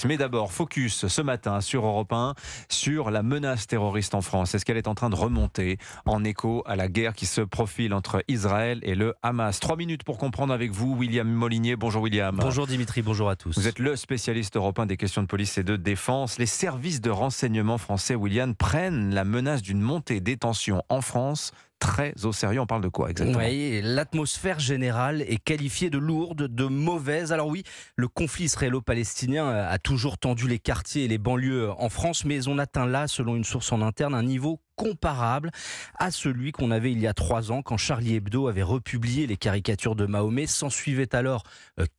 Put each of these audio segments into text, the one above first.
Mais d'abord, focus ce matin sur Europe 1 sur la menace terroriste en France. Est-ce qu'elle est en train de remonter en écho à la guerre qui se profile entre Israël et le Hamas? 3 minutes pour comprendre avec vous, William Molinier. Bonjour William. Bonjour Dimitri, bonjour à Vous tous. êtes le spécialiste européen des questions de police et de défense. Les services de renseignement français, William, prennent la menace d'une montée des tensions en France très au sérieux. On parle de quoi exactement? Oui, l'atmosphère générale est qualifiée de lourde, de mauvaise. Alors oui, le conflit israélo-palestinien a toujours tendu les quartiers et les banlieues en France, mais on atteint là, selon une source en interne, un niveau comparable à celui qu'on avait il y a 3 ans quand Charlie Hebdo avait republié les caricatures de Mahomet. S'ensuivaient alors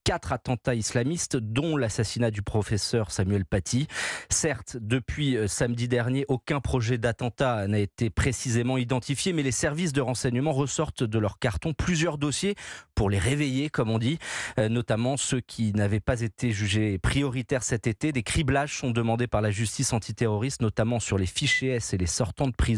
4 attentats islamistes, dont l'assassinat du professeur Samuel Paty. Certes, depuis samedi dernier, aucun projet d'attentat n'a été précisément identifié, mais les services de renseignement ressortent de leur carton plusieurs dossiers pour les réveiller, comme on dit, notamment ceux qui n'avaient pas été jugés prioritaires cet été. Des criblages sont demandés par la justice antiterroriste, notamment sur les fichiers S et les sortants de prison.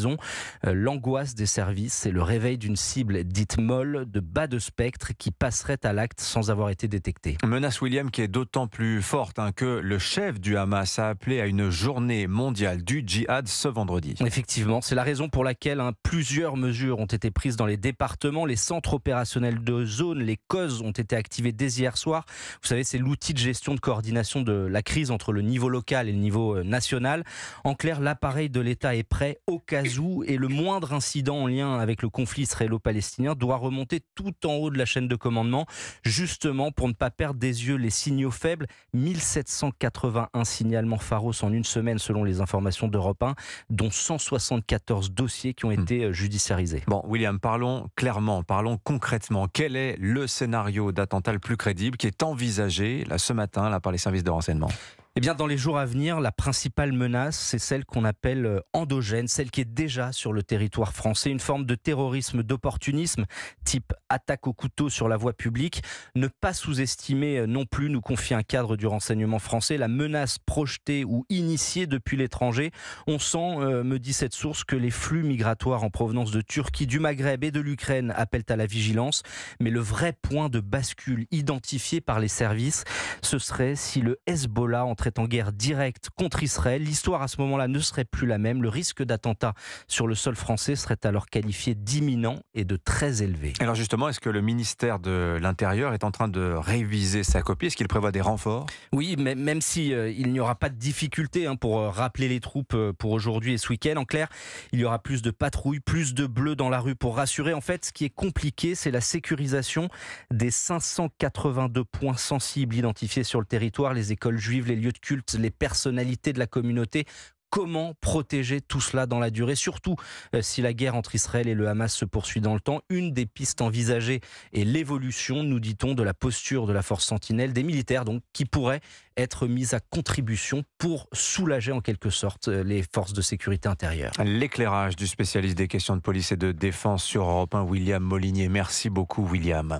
L'angoisse des services, c'est le réveil d'une cible dite molle, de bas de spectre, qui passerait à l'acte sans avoir été détectée. Menace, William, qui est d'autant plus forte que le chef du Hamas a appelé à une journée mondiale du djihad ce vendredi. Effectivement, c'est la raison pour laquelle plusieurs mesures ont été prises dans les départements. Les centres opérationnels de zone, les COZ, ont été activés dès hier soir. Vous savez, c'est l'outil de gestion de coordination de la crise entre le niveau local et le niveau national. En clair, l'appareil de l'État est prêt au cas où, et le moindre incident en lien avec le conflit israélo-palestinien doit remonter tout en haut de la chaîne de commandement, justement pour ne pas perdre des yeux les signaux faibles. 1781 signalements pharos en une semaine selon les informations d'Europe 1, dont 174 dossiers qui ont été judiciarisés. Bon, William, parlons clairement, parlons concrètement. Quel est le scénario d'attentat le plus crédible qui est envisagé là, ce matin là, par les services de renseignement? Eh bien, dans les jours à venir, la principale menace, c'est celle qu'on appelle endogène, celle qui est déjà sur le territoire français, une forme de terrorisme d'opportunisme, type attaque au couteau sur la voie publique. Ne pas sous-estimer non plus, nous confie un cadre du renseignement français, la menace projetée ou initiée depuis l'étranger. On sent, me dit cette source, que les flux migratoires en provenance de Turquie, du Maghreb et de l'Ukraine appellent à la vigilance. Mais le vrai point de bascule identifié par les services, ce serait si le Hezbollah entrait en guerre directe contre Israël. L'histoire à ce moment-là ne serait plus la même. Le risque d'attentat sur le sol français serait alors qualifié d'imminent et de très élevé. Alors justement, est-ce que le ministère de l'Intérieur est en train de réviser sa copie? Est-ce qu'il prévoit des renforts? Oui, mais même si il n'y aura pas de difficulté pour rappeler les troupes pour aujourd'hui et ce week-end. En clair, il y aura plus de patrouilles, plus de bleus dans la rue pour rassurer. En fait, ce qui est compliqué, c'est la sécurisation des 582 points sensibles identifiés sur le territoire, les écoles juives, les lieux de culte, les personnalités de la communauté. Comment protéger tout cela dans la durée, surtout si la guerre entre Israël et le Hamas se poursuit dans le temps? Une des pistes envisagées est l'évolution, nous dit-on, de la posture de la force Sentinelle, des militaires donc, qui pourraient être mis à contribution pour soulager en quelque sorte les forces de sécurité intérieure. L'éclairage du spécialiste des questions de police et de défense sur Europe 1, William Molinier. Merci beaucoup, William.